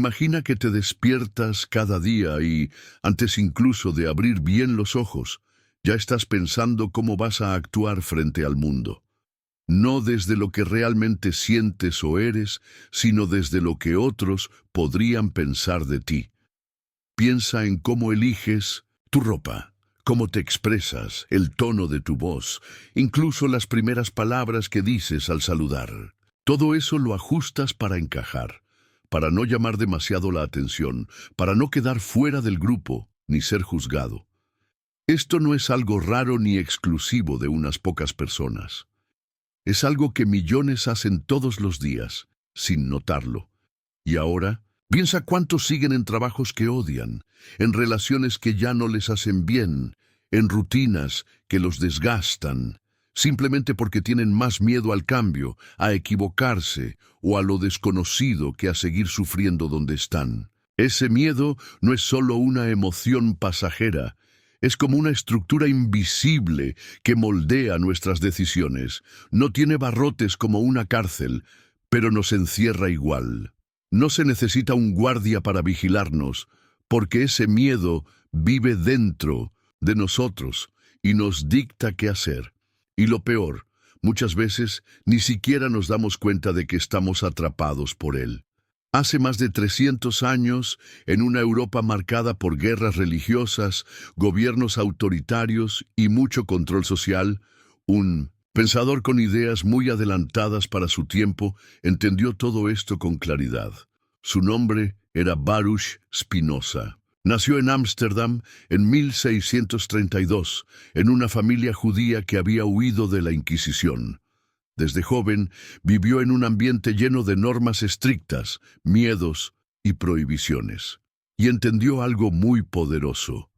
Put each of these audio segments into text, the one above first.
Imagina que te despiertas cada día y, antes incluso de abrir bien los ojos, ya estás pensando cómo vas a actuar frente al mundo. No desde lo que realmente sientes o eres, sino desde lo que otros podrían pensar de ti. Piensa en cómo eliges tu ropa, cómo te expresas, el tono de tu voz, incluso las primeras palabras que dices al saludar. Todo eso lo ajustas para encajar, para no llamar demasiado la atención, para no quedar fuera del grupo, ni ser juzgado. Esto no es algo raro ni exclusivo de unas pocas personas. Es algo que millones hacen todos los días, sin notarlo. Y ahora, piensa cuántos siguen en trabajos que odian, en relaciones que ya no les hacen bien, en rutinas que los desgastan, simplemente porque tienen más miedo al cambio, a equivocarse o a lo desconocido que a seguir sufriendo donde están. Ese miedo no es solo una emoción pasajera, es como una estructura invisible que moldea nuestras decisiones. No tiene barrotes como una cárcel, pero nos encierra igual. No se necesita un guardia para vigilarnos, porque ese miedo vive dentro de nosotros y nos dicta qué hacer. Y lo peor, muchas veces ni siquiera nos damos cuenta de que estamos atrapados por él. Hace más de 300 años, en una Europa marcada por guerras religiosas, gobiernos autoritarios y mucho control social, un pensador con ideas muy adelantadas para su tiempo entendió todo esto con claridad. Su nombre era Baruch Spinoza. Nació en Ámsterdam en 1632, en una familia judía que había huido de la Inquisición. Desde joven, vivió en un ambiente lleno de normas estrictas, miedos y prohibiciones. Y entendió algo muy poderoso.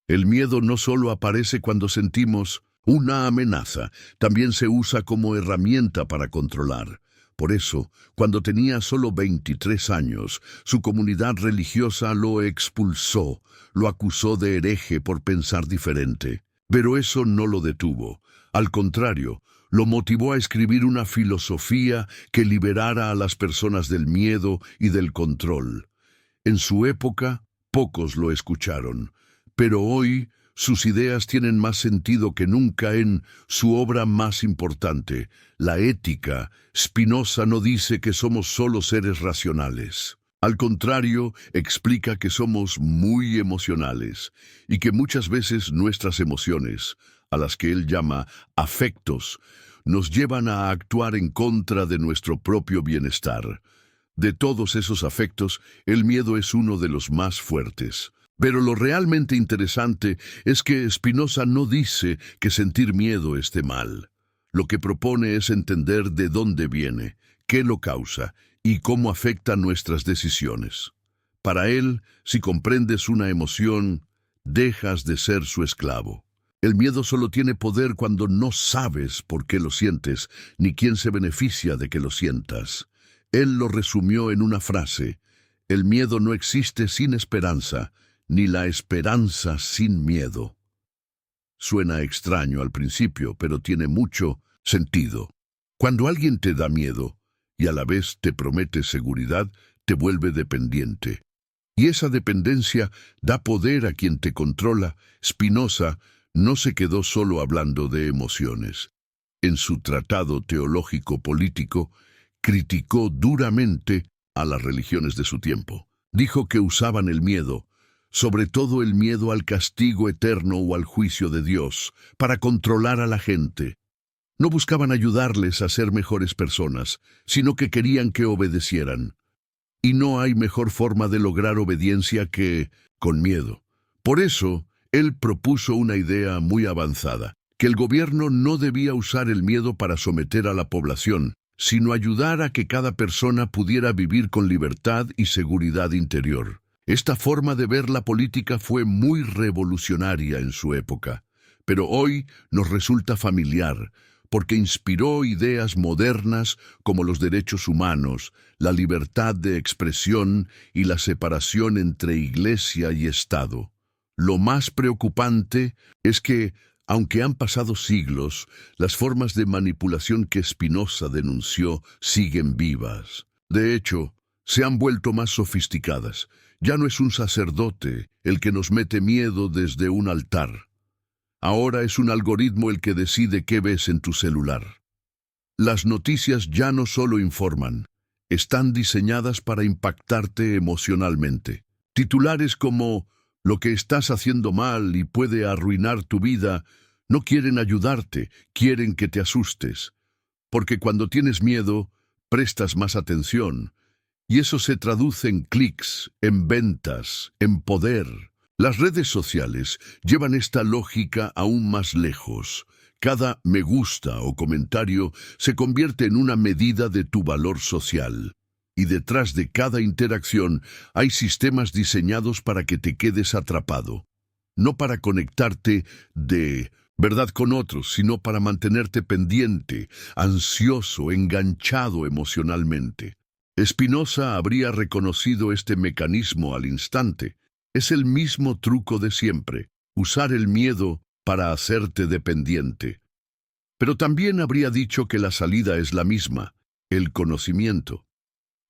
El miedo no solo aparece cuando sentimos una amenaza, también se usa como herramienta para controlar. Por eso, cuando tenía solo 23 años, su comunidad religiosa lo expulsó, lo acusó de hereje por pensar diferente. Pero eso no lo detuvo. Al contrario, lo motivó a escribir una filosofía que liberara a las personas del miedo y del control. En su época, pocos lo escucharon, pero hoy sus ideas tienen más sentido que nunca en su obra más importante, La Ética. Spinoza no dice que somos solo seres racionales. Al contrario, explica que somos muy emocionales y que muchas veces nuestras emociones, a las que él llama afectos, nos llevan a actuar en contra de nuestro propio bienestar. De todos esos afectos, el miedo es uno de los más fuertes. Pero lo realmente interesante es que Spinoza no dice que sentir miedo esté mal. Lo que propone es entender de dónde viene, qué lo causa y cómo afecta nuestras decisiones. Para él, si comprendes una emoción, dejas de ser su esclavo. El miedo solo tiene poder cuando no sabes por qué lo sientes, ni quién se beneficia de que lo sientas. Él lo resumió en una frase: el miedo no existe sin esperanza, ni la esperanza sin miedo. Suena extraño al principio, pero tiene mucho sentido. Cuando alguien te da miedo, y a la vez te promete seguridad, te vuelve dependiente. Y esa dependencia da poder a quien te controla. Spinoza no se quedó solo hablando de emociones. En su tratado teológico-político, criticó duramente a las religiones de su tiempo. Dijo que usaban el miedo, sobre todo el miedo al castigo eterno o al juicio de Dios, para controlar a la gente. No buscaban ayudarles a ser mejores personas, sino que querían que obedecieran. Y no hay mejor forma de lograr obediencia que con miedo. Por eso, él propuso una idea muy avanzada, que el gobierno no debía usar el miedo para someter a la población, sino ayudar a que cada persona pudiera vivir con libertad y seguridad interior. Esta forma de ver la política fue muy revolucionaria en su época, pero hoy nos resulta familiar, porque inspiró ideas modernas como los derechos humanos, la libertad de expresión y la separación entre Iglesia y Estado. Lo más preocupante es que, aunque han pasado siglos, las formas de manipulación que Spinoza denunció siguen vivas. De hecho, se han vuelto más sofisticadas. Ya no es un sacerdote el que nos mete miedo desde un altar. Ahora es un algoritmo el que decide qué ves en tu celular. Las noticias ya no solo informan, están diseñadas para impactarte emocionalmente. Titulares como "lo que estás haciendo mal y puede arruinar tu vida" no quieren ayudarte, quieren que te asustes. Porque cuando tienes miedo, prestas más atención. Y eso se traduce en clics, en ventas, en poder. Las redes sociales llevan esta lógica aún más lejos. Cada me gusta o comentario se convierte en una medida de tu valor social. Y detrás de cada interacción hay sistemas diseñados para que te quedes atrapado. No para conectarte de verdad con otros, sino para mantenerte pendiente, ansioso, enganchado emocionalmente. Spinoza habría reconocido este mecanismo al instante. Es el mismo truco de siempre, usar el miedo para hacerte dependiente. Pero también habría dicho que la salida es la misma, el conocimiento.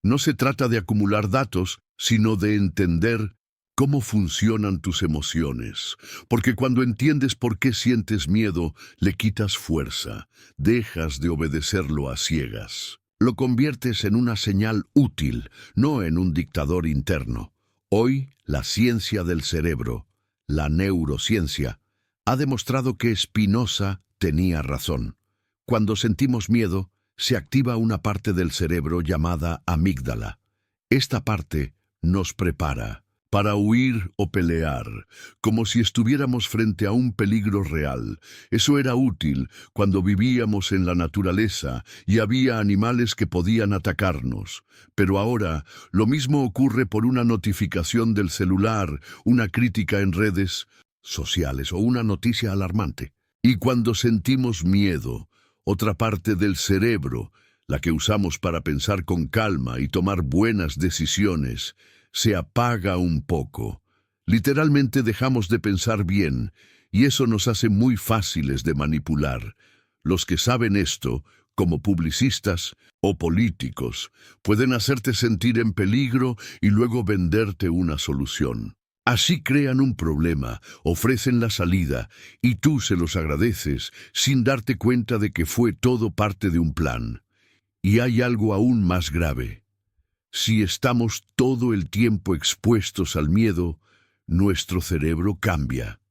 No se trata de acumular datos, sino de entender cómo funcionan tus emociones. Porque cuando entiendes por qué sientes miedo, le quitas fuerza, dejas de obedecerlo a ciegas. Lo conviertes en una señal útil, no en un dictador interno. Hoy, la ciencia del cerebro, la neurociencia, ha demostrado que Spinoza tenía razón. Cuando sentimos miedo, se activa una parte del cerebro llamada amígdala. Esta parte nos prepara para huir o pelear, como si estuviéramos frente a un peligro real. Eso era útil cuando vivíamos en la naturaleza y había animales que podían atacarnos. Pero ahora, lo mismo ocurre por una notificación del celular, una crítica en redes sociales o una noticia alarmante. Y cuando sentimos miedo, otra parte del cerebro, la que usamos para pensar con calma y tomar buenas decisiones, se apaga un poco. Literalmente dejamos de pensar bien, y eso nos hace muy fáciles de manipular. Los que saben esto, como publicistas o políticos, pueden hacerte sentir en peligro y luego venderte una solución. Así crean un problema, ofrecen la salida, y tú se los agradeces sin darte cuenta de que fue todo parte de un plan. Y hay algo aún más grave. Si estamos todo el tiempo expuestos al miedo, nuestro cerebro cambia.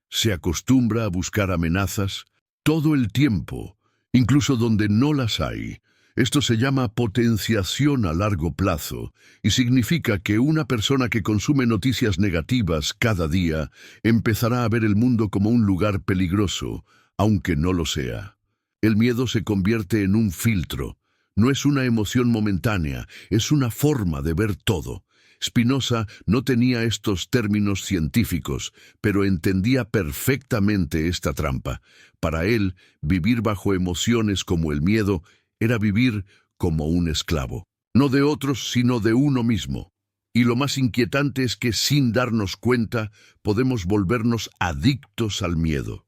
Se acostumbra a buscar amenazas todo el tiempo, incluso donde no las hay. Esto se llama potenciación a largo plazo y significa que una persona que consume noticias negativas cada día empezará a ver el mundo como un lugar peligroso, aunque no lo sea. El miedo se convierte en un filtro. No es una emoción momentánea, es una forma de ver todo. Spinoza no tenía estos términos científicos, pero entendía perfectamente esta trampa. Para él, vivir bajo emociones como el miedo era vivir como un esclavo. No de otros, sino de uno mismo. Y lo más inquietante es que sin darnos cuenta, podemos volvernos adictos al miedo.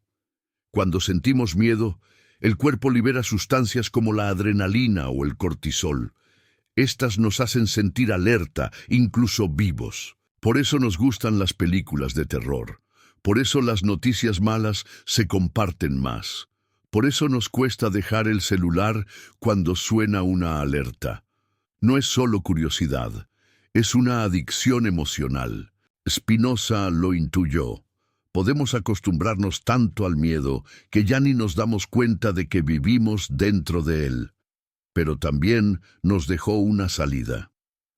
Cuando sentimos miedo, el cuerpo libera sustancias como la adrenalina o el cortisol. Estas nos hacen sentir alerta, incluso vivos. Por eso nos gustan las películas de terror. Por eso las noticias malas se comparten más. Por eso nos cuesta dejar el celular cuando suena una alerta. No es solo curiosidad, es una adicción emocional. Spinoza lo intuyó. Podemos acostumbrarnos tanto al miedo que ya ni nos damos cuenta de que vivimos dentro de él. Pero también nos dejó una salida,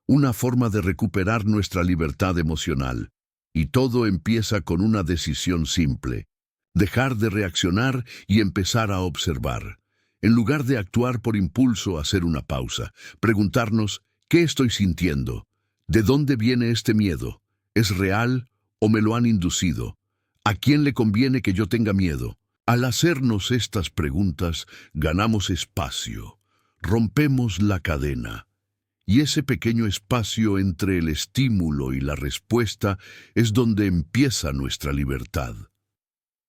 una forma de recuperar nuestra libertad emocional. Y todo empieza con una decisión simple: dejar de reaccionar y empezar a observar. En lugar de actuar por impulso, hacer una pausa, preguntarnos: ¿qué estoy sintiendo? ¿De dónde viene este miedo? ¿Es real o me lo han inducido? ¿A quién le conviene que yo tenga miedo? Al hacernos estas preguntas, ganamos espacio, rompemos la cadena. Y ese pequeño espacio entre el estímulo y la respuesta es donde empieza nuestra libertad.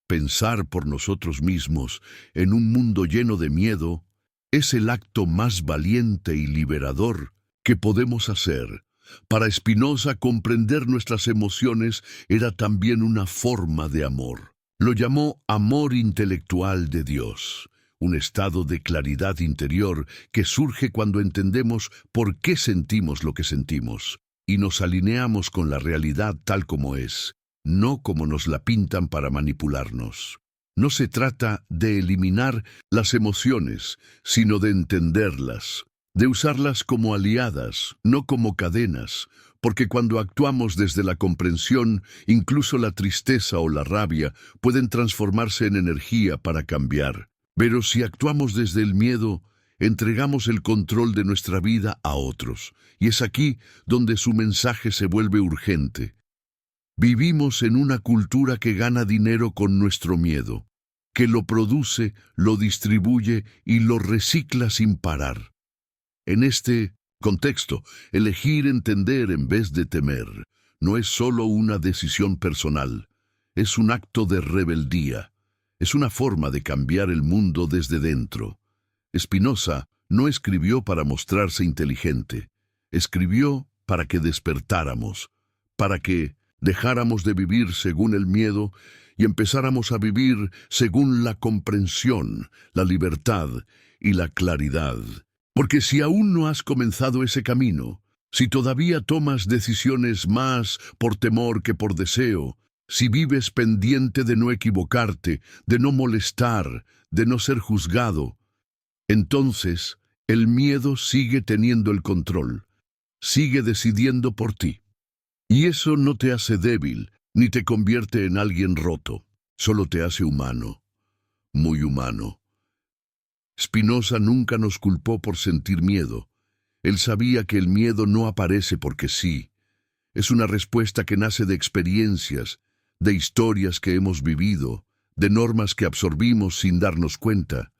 Pensar por nosotros mismos en un mundo lleno de miedo es el acto más valiente y liberador ¿Qué podemos hacer? Para Spinoza, comprender nuestras emociones era también una forma de amor. Lo llamó amor intelectual de Dios, un estado de claridad interior que surge cuando entendemos por qué sentimos lo que sentimos y nos alineamos con la realidad tal como es, no como nos la pintan para manipularnos. No se trata de eliminar las emociones, sino de entenderlas, de usarlas como aliadas, no como cadenas, porque cuando actuamos desde la comprensión, incluso la tristeza o la rabia pueden transformarse en energía para cambiar. Pero si actuamos desde el miedo, entregamos el control de nuestra vida a otros, y es aquí donde su mensaje se vuelve urgente. Vivimos en una cultura que gana dinero con nuestro miedo, que lo produce, lo distribuye y lo recicla sin parar. En este contexto, elegir entender en vez de temer no es solo una decisión personal, es un acto de rebeldía, es una forma de cambiar el mundo desde dentro. Spinoza no escribió para mostrarse inteligente, escribió para que despertáramos, para que dejáramos de vivir según el miedo y empezáramos a vivir según la comprensión, la libertad y la claridad. Porque si aún no has comenzado ese camino, si todavía tomas decisiones más por temor que por deseo, si vives pendiente de no equivocarte, de no molestar, de no ser juzgado, entonces el miedo sigue teniendo el control, sigue decidiendo por ti. Y eso no te hace débil, ni te convierte en alguien roto, solo te hace humano, muy humano. Spinoza nunca nos culpó por sentir miedo. Él sabía que el miedo no aparece porque sí. Es una respuesta que nace de experiencias, de historias que hemos vivido, de normas que absorbimos sin darnos cuenta.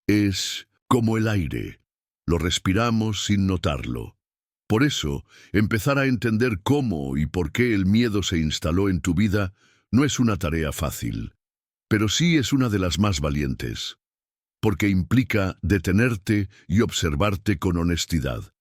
Es como el aire. Lo respiramos sin notarlo. Por eso, empezar a entender cómo y por qué el miedo se instaló en tu vida no es una tarea fácil, pero sí es una de las más valientes, porque implica detenerte y observarte con honestidad.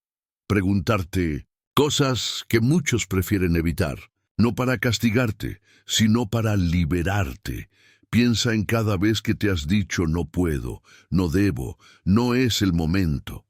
Preguntarte cosas que muchos prefieren evitar, no para castigarte, sino para liberarte. Piensa en cada vez que te has dicho no puedo, no debo, no es el momento.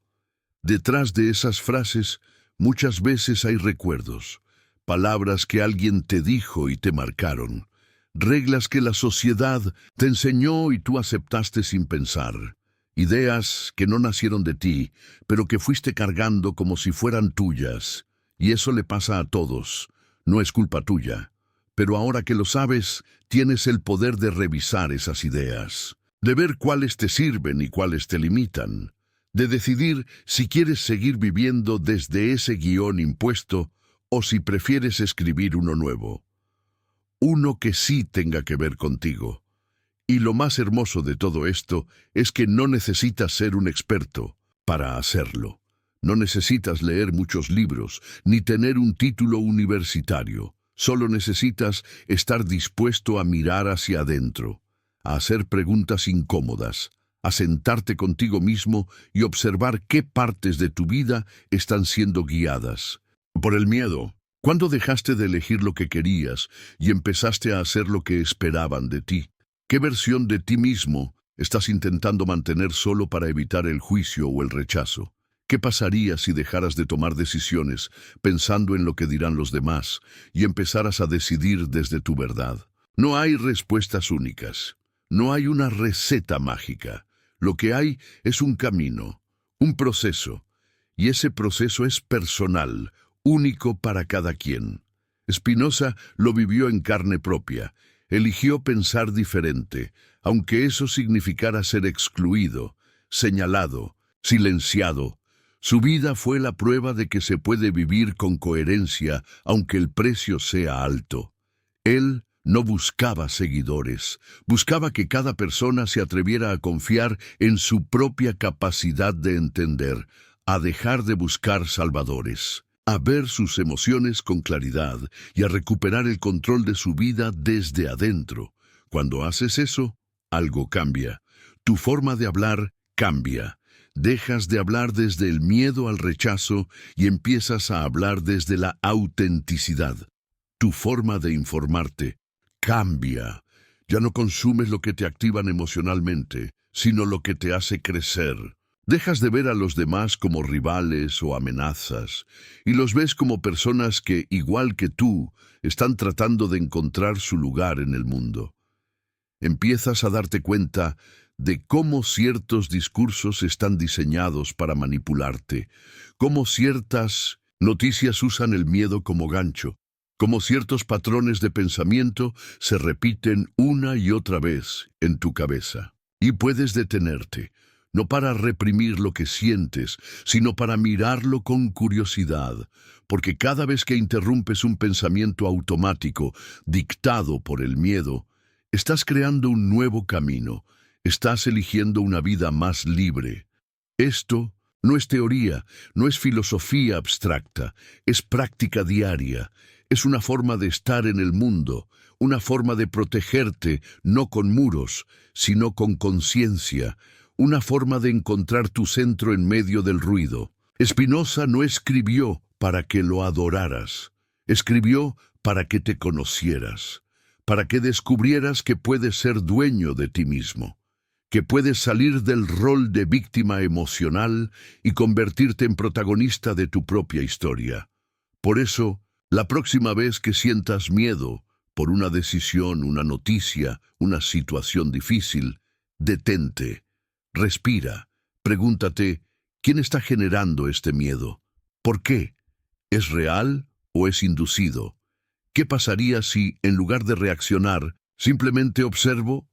Detrás de esas frases, muchas veces hay recuerdos, palabras que alguien te dijo y te marcaron, reglas que la sociedad te enseñó y tú aceptaste sin pensar, ideas que no nacieron de ti, pero que fuiste cargando como si fueran tuyas. Y eso le pasa a todos, no es culpa tuya. Pero ahora que lo sabes, tienes el poder de revisar esas ideas, de ver cuáles te sirven y cuáles te limitan, de decidir si quieres seguir viviendo desde ese guión impuesto o si prefieres escribir uno nuevo. Uno que sí tenga que ver contigo. Y lo más hermoso de todo esto es que no necesitas ser un experto para hacerlo. No necesitas leer muchos libros ni tener un título universitario. Solo necesitas estar dispuesto a mirar hacia adentro, a hacer preguntas incómodas, a sentarte contigo mismo y observar qué partes de tu vida están siendo guiadas por el miedo. ¿Cuándo dejaste de elegir lo que querías y empezaste a hacer lo que esperaban de ti? ¿Qué versión de ti mismo estás intentando mantener solo para evitar el juicio o el rechazo? ¿Qué pasaría si dejaras de tomar decisiones pensando en lo que dirán los demás y empezaras a decidir desde tu verdad? No hay respuestas únicas. No hay una receta mágica. Lo que hay es un camino, un proceso, y ese proceso es personal, único para cada quien. Spinoza lo vivió en carne propia. Eligió pensar diferente, aunque eso significara ser excluido, señalado, silenciado. Su vida fue la prueba de que se puede vivir con coherencia, aunque el precio sea alto. Él no buscaba seguidores, buscaba que cada persona se atreviera a confiar en su propia capacidad de entender, a dejar de buscar salvadores, a ver sus emociones con claridad y a recuperar el control de su vida desde adentro. Cuando haces eso, algo cambia. Tu forma de hablar cambia. Dejas de hablar desde el miedo al rechazo y empiezas a hablar desde la autenticidad. Tu forma de informarte cambia. Ya no consumes lo que te activan emocionalmente, sino lo que te hace crecer. Dejas de ver a los demás como rivales o amenazas, y los ves como personas que, igual que tú, están tratando de encontrar su lugar en el mundo. Empiezas a darte cuenta de cómo ciertos discursos están diseñados para manipularte, cómo ciertas noticias usan el miedo como gancho, cómo ciertos patrones de pensamiento se repiten una y otra vez en tu cabeza. Y puedes detenerte, no para reprimir lo que sientes, sino para mirarlo con curiosidad, porque cada vez que interrumpes un pensamiento automático dictado por el miedo, estás creando un nuevo camino, estás eligiendo una vida más libre. Esto no es teoría, no es filosofía abstracta, es práctica diaria, es una forma de estar en el mundo, una forma de protegerte no con muros, sino con conciencia, una forma de encontrar tu centro en medio del ruido. Spinoza no escribió para que lo adoraras, escribió para que te conocieras, para que descubrieras que puedes ser dueño de ti mismo, que puedes salir del rol de víctima emocional y convertirte en protagonista de tu propia historia. Por eso, la próxima vez que sientas miedo por una decisión, una noticia, una situación difícil, detente, respira, pregúntate, ¿quién está generando este miedo? ¿Por qué? ¿Es real o es inducido? ¿Qué pasaría si, en lugar de reaccionar, simplemente observo?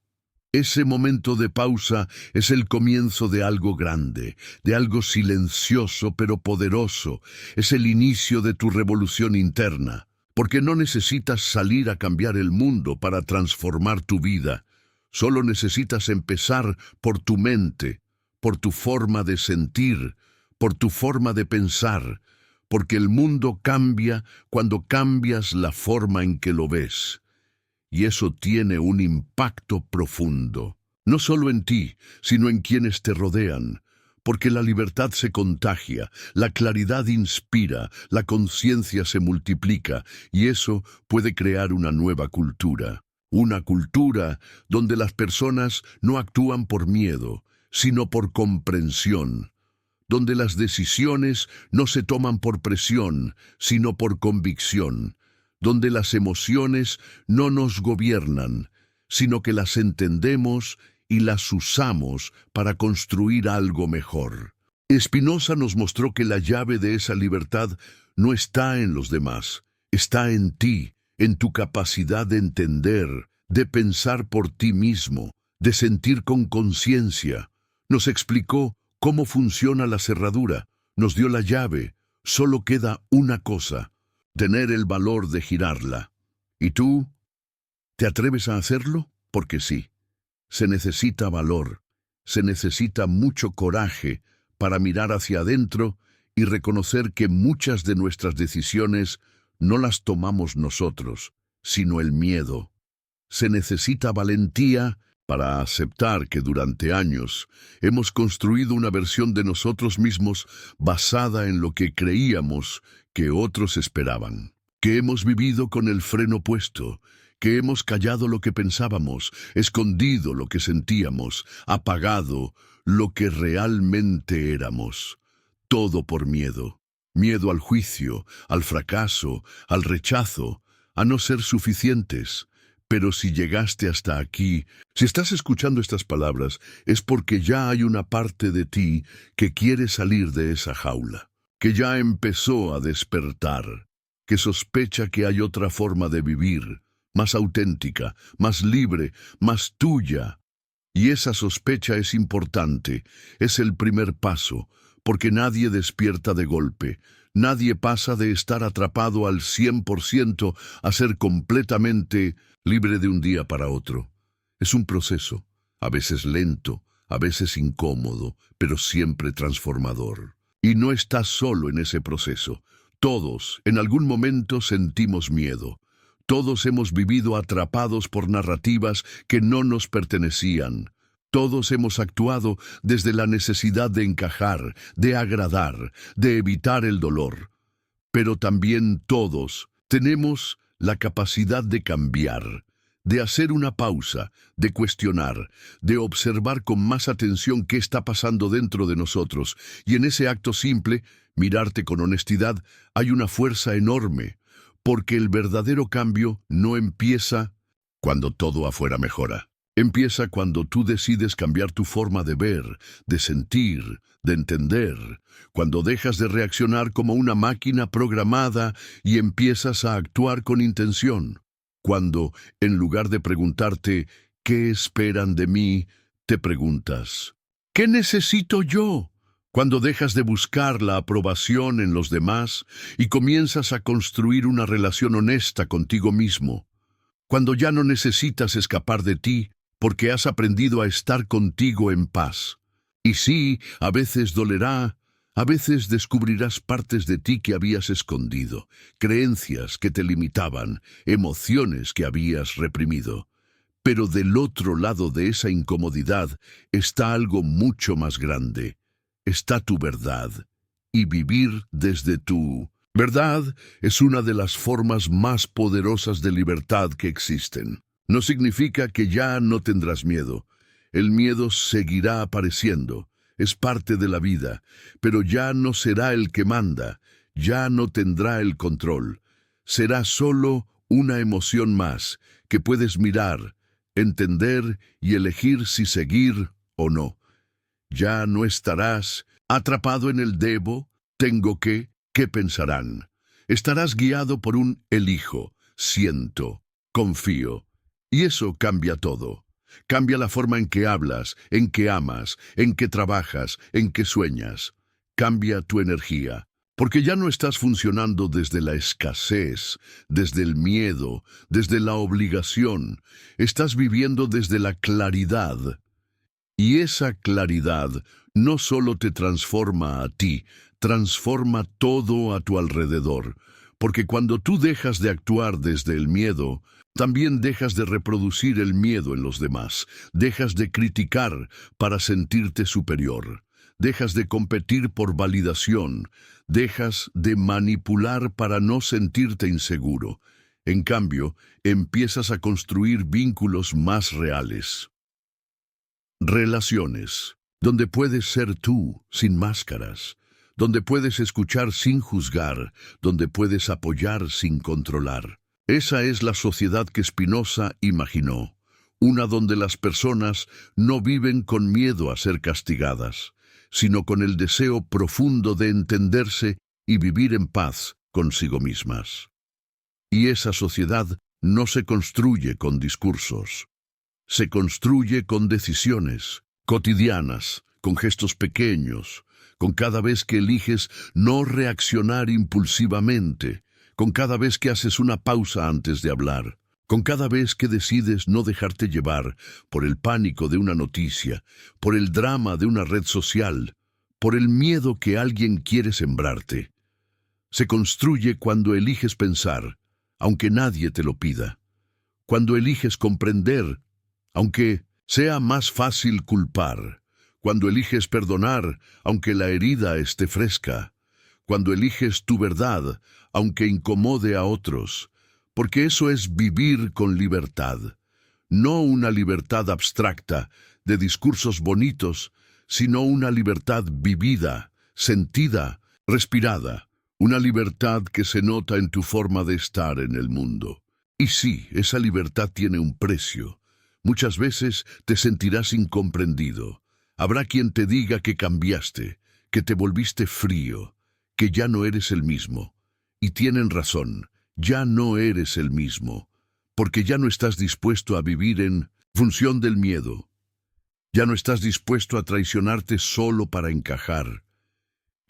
Ese momento de pausa es el comienzo de algo grande, de algo silencioso pero poderoso. Es el inicio de tu revolución interna, porque no necesitas salir a cambiar el mundo para transformar tu vida. Solo necesitas empezar por tu mente, por tu forma de sentir, por tu forma de pensar, porque el mundo cambia cuando cambias la forma en que lo ves. Y eso tiene un impacto profundo, no solo en ti, sino en quienes te rodean, porque la libertad se contagia, la claridad inspira, la conciencia se multiplica, y eso puede crear una nueva cultura. Una cultura donde las personas no actúan por miedo, sino por comprensión, donde las decisiones no se toman por presión, sino por convicción, donde las emociones no nos gobiernan, sino que las entendemos y las usamos para construir algo mejor. Spinoza nos mostró que la llave de esa libertad no está en los demás, está en ti, en tu capacidad de entender, de pensar por ti mismo, de sentir con conciencia. Nos explicó cómo funciona la cerradura, nos dio la llave, solo queda una cosa: tener el valor de girarla. ¿Y tú? ¿Te atreves a hacerlo? Porque sí. Se necesita valor, se necesita mucho coraje para mirar hacia adentro y reconocer que muchas de nuestras decisiones no las tomamos nosotros, sino el miedo. Se necesita valentía para aceptar que durante años hemos construido una versión de nosotros mismos basada en lo que creíamos que otros esperaban, que hemos vivido con el freno puesto, que hemos callado lo que pensábamos, escondido lo que sentíamos, apagado lo que realmente éramos. Todo por miedo. Miedo al juicio, al fracaso, al rechazo, a no ser suficientes. Pero si llegaste hasta aquí, si estás escuchando estas palabras, es porque ya hay una parte de ti que quiere salir de esa jaula, que ya empezó a despertar, que sospecha que hay otra forma de vivir, más auténtica, más libre, más tuya. Y esa sospecha es importante, es el primer paso, porque nadie despierta de golpe. Nadie pasa de estar atrapado al 100% a ser completamente libre de un día para otro. Es un proceso, a veces lento, a veces incómodo, pero siempre transformador. Y no estás solo en ese proceso. Todos, en algún momento, sentimos miedo. Todos hemos vivido atrapados por narrativas que no nos pertenecían, Todos hemos actuado desde la necesidad de encajar, de agradar, de evitar el dolor. Pero también todos tenemos la capacidad de cambiar, de hacer una pausa, de cuestionar, de observar con más atención qué está pasando dentro de nosotros. Y en ese acto simple, mirarte con honestidad, hay una fuerza enorme, porque el verdadero cambio no empieza cuando todo afuera mejora. Empieza cuando tú decides cambiar tu forma de ver, de sentir, de entender, cuando dejas de reaccionar como una máquina programada y empiezas a actuar con intención. Cuando, en lugar de preguntarte ¿qué esperan de mí?, te preguntas ¿qué necesito yo? Cuando dejas de buscar la aprobación en los demás y comienzas a construir una relación honesta contigo mismo. Cuando ya no necesitas escapar de ti, porque has aprendido a estar contigo en paz. Y sí, a veces dolerá, a veces descubrirás partes de ti que habías escondido, creencias que te limitaban, emociones que habías reprimido. Pero del otro lado de esa incomodidad está algo mucho más grande. Está tu verdad. Y vivir desde tu verdad es una de las formas más poderosas de libertad que existen. No significa que ya no tendrás miedo. El miedo seguirá apareciendo, es parte de la vida, pero ya no será el que manda, ya no tendrá el control. Será solo una emoción más que puedes mirar, entender y elegir si seguir o no. Ya no estarás atrapado en el debo, tengo que, ¿qué pensarán? Estarás guiado por un elijo, siento, confío. Y eso cambia todo. Cambia la forma en que hablas, en que amas, en que trabajas, en que sueñas. Cambia tu energía, porque ya no estás funcionando desde la escasez, desde el miedo, desde la obligación. Estás viviendo desde la claridad. Y esa claridad no solo te transforma a ti, transforma todo a tu alrededor. Porque cuando tú dejas de actuar desde el miedo, también dejas de reproducir el miedo en los demás, dejas de criticar para sentirte superior, dejas de competir por validación, dejas de manipular para no sentirte inseguro. En cambio, empiezas a construir vínculos más reales. Relaciones, donde puedes ser tú, sin máscaras, donde puedes escuchar sin juzgar, donde puedes apoyar sin controlar. Esa es la sociedad que Spinoza imaginó, una donde las personas no viven con miedo a ser castigadas, sino con el deseo profundo de entenderse y vivir en paz consigo mismas. Y esa sociedad no se construye con discursos, se construye con decisiones cotidianas, con gestos pequeños, con cada vez que eliges no reaccionar impulsivamente, con cada vez que haces una pausa antes de hablar, con cada vez que decides no dejarte llevar por el pánico de una noticia, por el drama de una red social, por el miedo que alguien quiere sembrarte. Se construye cuando eliges pensar, aunque nadie te lo pida, cuando eliges comprender, aunque sea más fácil culpar, cuando eliges perdonar, aunque la herida esté fresca, cuando eliges tu verdad, aunque incomode a otros, porque eso es vivir con libertad, no una libertad abstracta de discursos bonitos, sino una libertad vivida, sentida, respirada, una libertad que se nota en tu forma de estar en el mundo. Y sí, esa libertad tiene un precio. Muchas veces te sentirás incomprendido. Habrá quien te diga que cambiaste, que te volviste frío, que ya no eres el mismo. Y tienen razón, ya no eres el mismo, porque ya no estás dispuesto a vivir en función del miedo. Ya no estás dispuesto a traicionarte solo para encajar.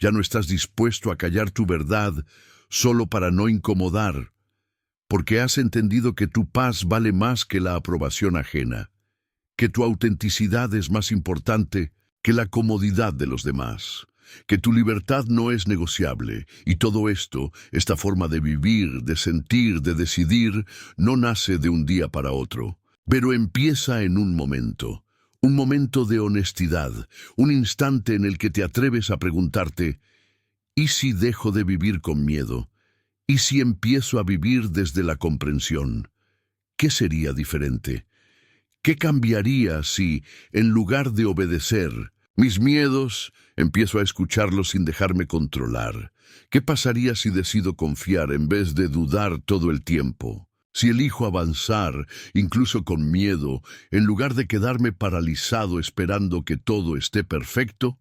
Ya no estás dispuesto a callar tu verdad solo para no incomodar, porque has entendido que tu paz vale más que la aprobación ajena, que tu autenticidad es más importante que la comodidad de los demás, que tu libertad no es negociable, y todo esto, esta forma de vivir, de sentir, de decidir, no nace de un día para otro, pero empieza en un momento, Un momento de honestidad, un instante en el que te atreves a preguntarte, ¿y si dejo de vivir con miedo? ¿Y si empiezo a vivir desde la comprensión? ¿Qué sería diferente? ¿Qué cambiaría si, en lugar de obedecer mis miedos, empiezo a escucharlos sin dejarme controlar? ¿Qué pasaría si decido confiar en vez de dudar todo el tiempo? Si elijo avanzar, incluso con miedo, en lugar de quedarme paralizado esperando que todo esté perfecto.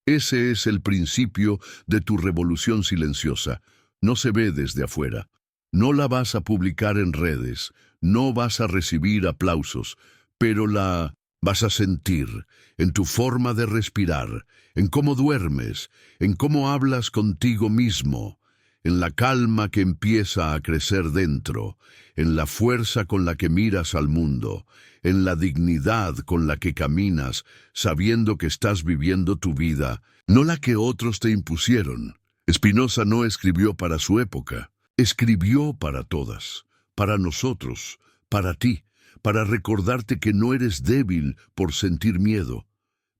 Ese es el principio de tu revolución silenciosa. No se ve desde afuera. No la vas a publicar en redes, no vas a recibir aplausos, pero la vas a sentir en tu forma de respirar, en cómo duermes, en cómo hablas contigo mismo, en la calma que empieza a crecer dentro, en la fuerza con la que miras al mundo, en la dignidad con la que caminas, sabiendo que estás viviendo tu vida, no la que otros te impusieron. Spinoza no escribió para su época, escribió para todas, para nosotros, para ti, para recordarte que no eres débil por sentir miedo,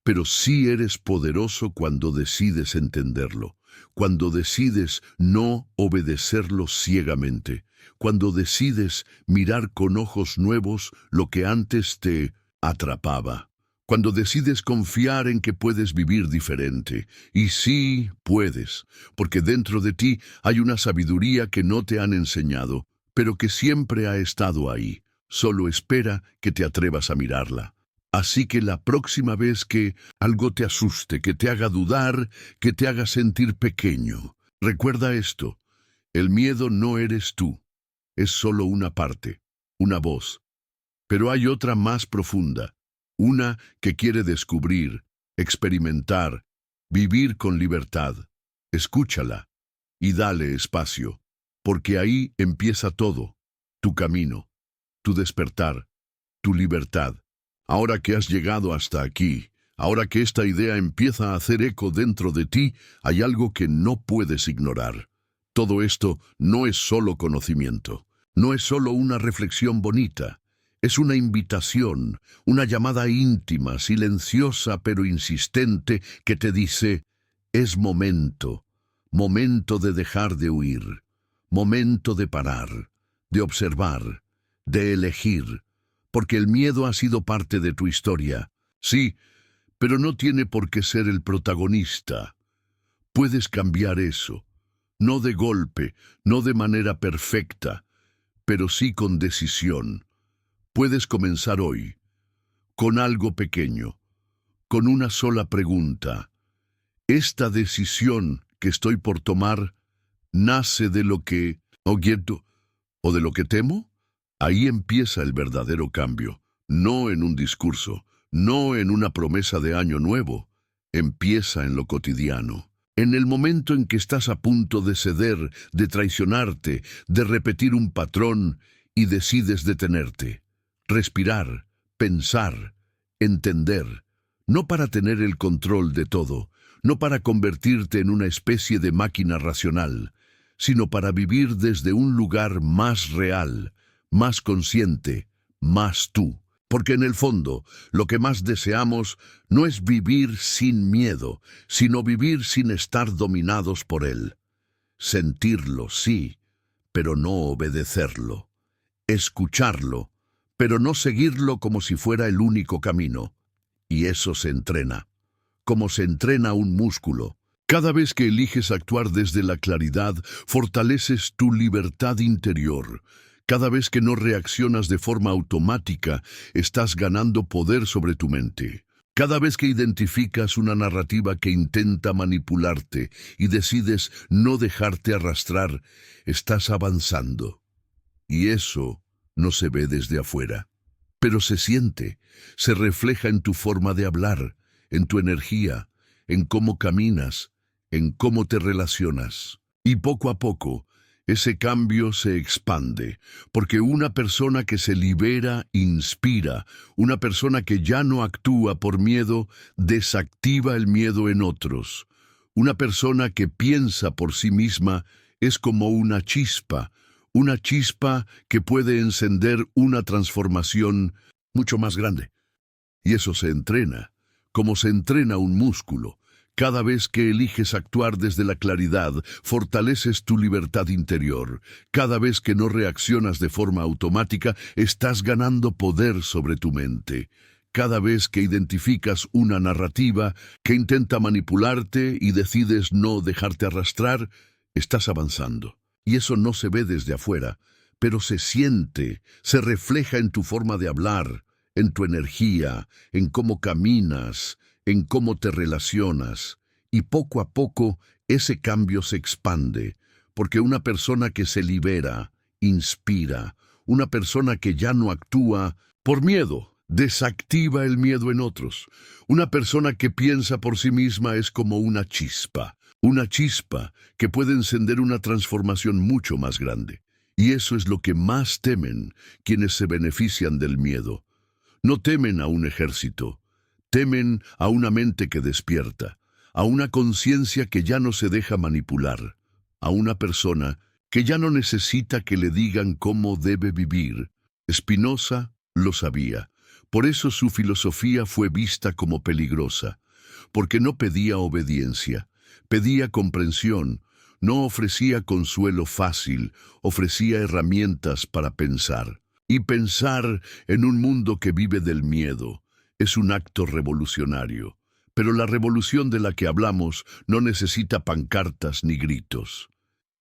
pero sí eres poderoso cuando decides entenderlo, cuando decides no obedecerlo ciegamente, cuando decides mirar con ojos nuevos lo que antes te atrapaba, cuando decides confiar en que puedes vivir diferente. Y sí puedes, porque dentro de ti hay una sabiduría que no te han enseñado, pero que siempre ha estado ahí. Solo espera que te atrevas a mirarla. Así que la próxima vez que algo te asuste, que te haga dudar, que te haga sentir pequeño, recuerda esto: el miedo no eres tú, es solo una parte, una voz. Pero hay otra más profunda, una que quiere descubrir, experimentar, vivir con libertad. Escúchala y dale espacio, porque ahí empieza todo, tu camino, tu despertar, tu libertad. Ahora que has llegado hasta aquí, ahora que esta idea empieza a hacer eco dentro de ti, hay algo que no puedes ignorar. Todo esto no es solo conocimiento, no es solo una reflexión bonita, es una invitación, una llamada íntima, silenciosa pero insistente que te dice: es momento, momento de dejar de huir, momento de parar, de observar, de elegir. Porque el miedo ha sido parte de tu historia, sí, pero no tiene por qué ser el protagonista. Puedes cambiar eso, no de golpe, no de manera perfecta, pero sí con decisión. Puedes comenzar hoy, con algo pequeño, con una sola pregunta. ¿Esta decisión que estoy por tomar nace de lo que quiero o de lo que temo? Ahí empieza el verdadero cambio, no en un discurso, no en una promesa de año nuevo. Empieza en lo cotidiano, en el momento en que estás a punto de ceder, de traicionarte, de repetir un patrón y decides detenerte, respirar, pensar, entender, no para tener el control de todo, no para convertirte en una especie de máquina racional, sino para vivir desde un lugar más real, más consciente, más tú. Porque en el fondo, lo que más deseamos no es vivir sin miedo, sino vivir sin estar dominados por él. Sentirlo, sí, pero no obedecerlo. Escucharlo, pero no seguirlo como si fuera el único camino. Y eso se entrena, como se entrena un músculo. Cada vez que eliges actuar desde la claridad, fortaleces tu libertad interior. Cada vez que no reaccionas de forma automática, estás ganando poder sobre tu mente. Cada vez que identificas una narrativa que intenta manipularte y decides no dejarte arrastrar, estás avanzando. Y eso no se ve desde afuera, pero se siente, se refleja en tu forma de hablar, en tu energía, en cómo caminas, en cómo te relacionas. Y poco a poco, ese cambio se expande, porque una persona que se libera inspira, una persona que ya no actúa por miedo desactiva el miedo en otros. Una persona que piensa por sí misma es como una chispa que puede encender una transformación mucho más grande. Y eso se entrena, como se entrena un músculo. Cada vez que eliges actuar desde la claridad, fortaleces tu libertad interior. Cada vez que no reaccionas de forma automática, estás ganando poder sobre tu mente. Cada vez que identificas una narrativa que intenta manipularte y decides no dejarte arrastrar, estás avanzando. Y eso no se ve desde afuera, pero se siente, se refleja en tu forma de hablar, en tu energía, en cómo caminas, en cómo te relacionas. Y poco a poco ese cambio se expande, porque una persona que se libera, inspira, una persona que ya no actúa por miedo, desactiva el miedo en otros. Una persona que piensa por sí misma es como una chispa que puede encender una transformación mucho más grande. Y eso es lo que más temen quienes se benefician del miedo. No temen a un ejército, temen a una mente que despierta, a una conciencia que ya no se deja manipular, a una persona que ya no necesita que le digan cómo debe vivir. Spinoza lo sabía. Por eso su filosofía fue vista como peligrosa, porque no pedía obediencia, pedía comprensión, no ofrecía consuelo fácil, ofrecía herramientas para pensar. Y pensar en un mundo que vive del miedo es un acto revolucionario. Pero la revolución de la que hablamos no necesita pancartas ni gritos.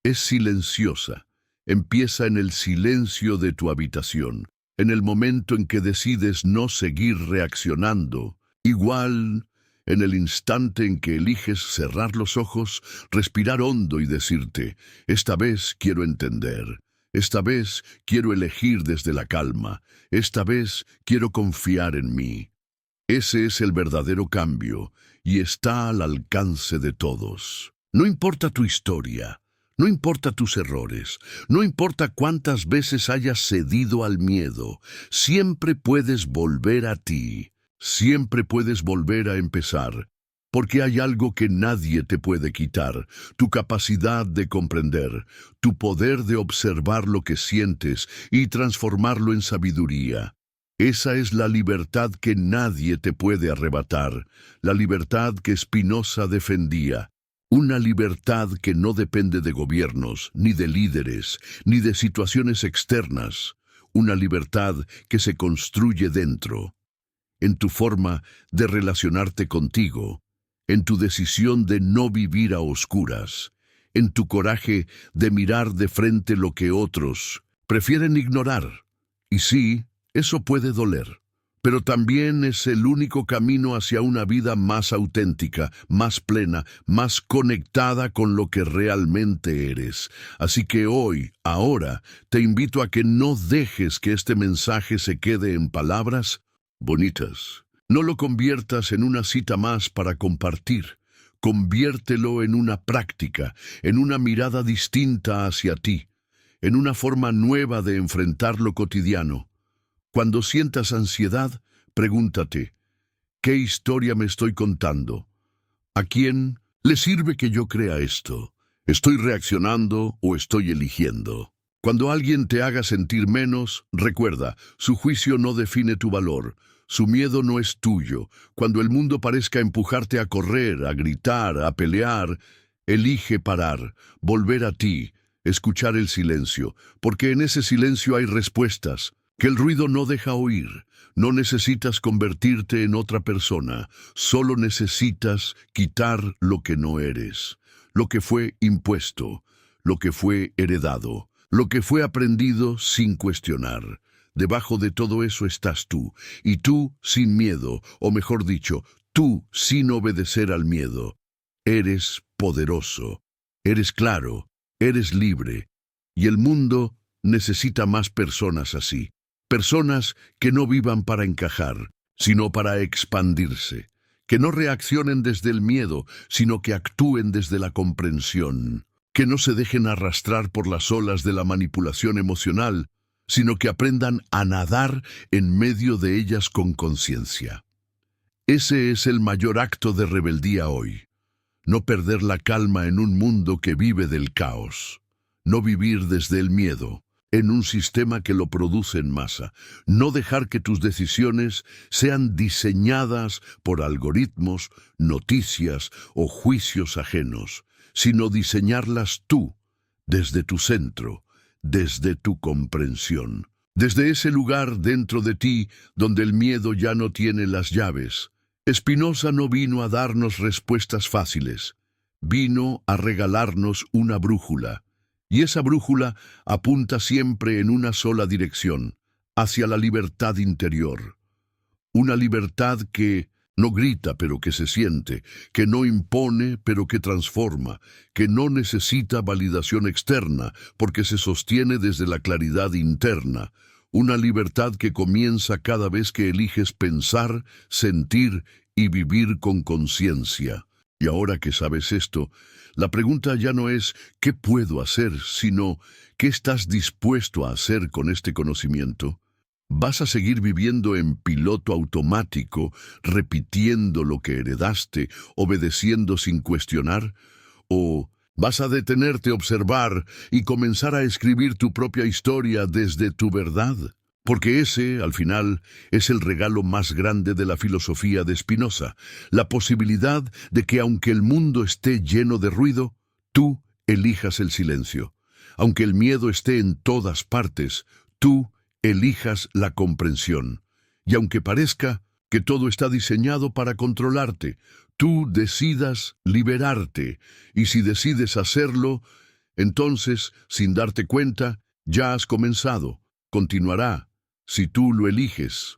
Es silenciosa. Empieza en el silencio de tu habitación, en el momento en que decides no seguir reaccionando. Igual, en el instante en que eliges cerrar los ojos, respirar hondo y decirte, esta vez quiero entender. Esta vez quiero elegir desde la calma. Esta vez quiero confiar en mí. Ese es el verdadero cambio y está al alcance de todos. No importa tu historia, no importa tus errores, no importa cuántas veces hayas cedido al miedo, siempre puedes volver a ti, siempre puedes volver a empezar. Porque hay algo que nadie te puede quitar, tu capacidad de comprender, tu poder de observar lo que sientes y transformarlo en sabiduría. Esa es la libertad que nadie te puede arrebatar, la libertad que Spinoza defendía. Una libertad que no depende de gobiernos, ni de líderes, ni de situaciones externas. Una libertad que se construye dentro, en tu forma de relacionarte contigo, en tu decisión de no vivir a oscuras, en tu coraje de mirar de frente lo que otros prefieren ignorar. Y sí, eso puede doler, pero también es el único camino hacia una vida más auténtica, más plena, más conectada con lo que realmente eres. Así que hoy, ahora, te invito a que no dejes que este mensaje se quede en palabras bonitas. No lo conviertas en una cita más para compartir. Conviértelo en una práctica, en una mirada distinta hacia ti, en una forma nueva de enfrentar lo cotidiano. Cuando sientas ansiedad, pregúntate, ¿qué historia me estoy contando? ¿A quién le sirve que yo crea esto? ¿Estoy reaccionando o estoy eligiendo? Cuando alguien te haga sentir menos, recuerda, su juicio no define tu valor. Su miedo no es tuyo. Cuando el mundo parezca empujarte a correr, a gritar, a pelear, elige parar, volver a ti, escuchar el silencio, porque en ese silencio hay respuestas que el ruido no deja oír. No necesitas convertirte en otra persona, solo necesitas quitar lo que no eres, lo que fue impuesto, lo que fue heredado, lo que fue aprendido sin cuestionar. Debajo de todo eso estás tú, y tú sin miedo, o mejor dicho, tú sin obedecer al miedo. Eres poderoso, eres claro, eres libre, y el mundo necesita más personas así. Personas que no vivan para encajar, sino para expandirse, que no reaccionen desde el miedo, sino que actúen desde la comprensión, que no se dejen arrastrar por las olas de la manipulación emocional, sino que aprendan a nadar en medio de ellas con conciencia. Ese es el mayor acto de rebeldía hoy. No perder la calma en un mundo que vive del caos. No vivir desde el miedo, en un sistema que lo produce en masa. No dejar que tus decisiones sean diseñadas por algoritmos, noticias o juicios ajenos, sino diseñarlas tú, desde tu centro, desde tu comprensión. Desde ese lugar dentro de ti donde el miedo ya no tiene las llaves. Spinoza no vino a darnos respuestas fáciles, vino a regalarnos una brújula. Y esa brújula apunta siempre en una sola dirección, hacia la libertad interior. Una libertad que no grita pero que se siente, que no impone pero que transforma, que no necesita validación externa porque se sostiene desde la claridad interna. Una libertad que comienza cada vez que eliges pensar, sentir y vivir con conciencia. Y ahora que sabes esto, la pregunta ya no es ¿qué puedo hacer?, sino ¿qué estás dispuesto a hacer con este conocimiento? ¿Vas a seguir viviendo en piloto automático, repitiendo lo que heredaste, obedeciendo sin cuestionar? ¿O vas a detenerte a observar y comenzar a escribir tu propia historia desde tu verdad? Porque ese, al final, es el regalo más grande de la filosofía de Spinoza, la posibilidad de que aunque el mundo esté lleno de ruido, tú elijas el silencio. Aunque el miedo esté en todas partes, tú elijas la comprensión. Y aunque parezca que todo está diseñado para controlarte, tú decidas liberarte. Y si decides hacerlo, entonces, sin darte cuenta, ya has comenzado. Continuará, si tú lo eliges.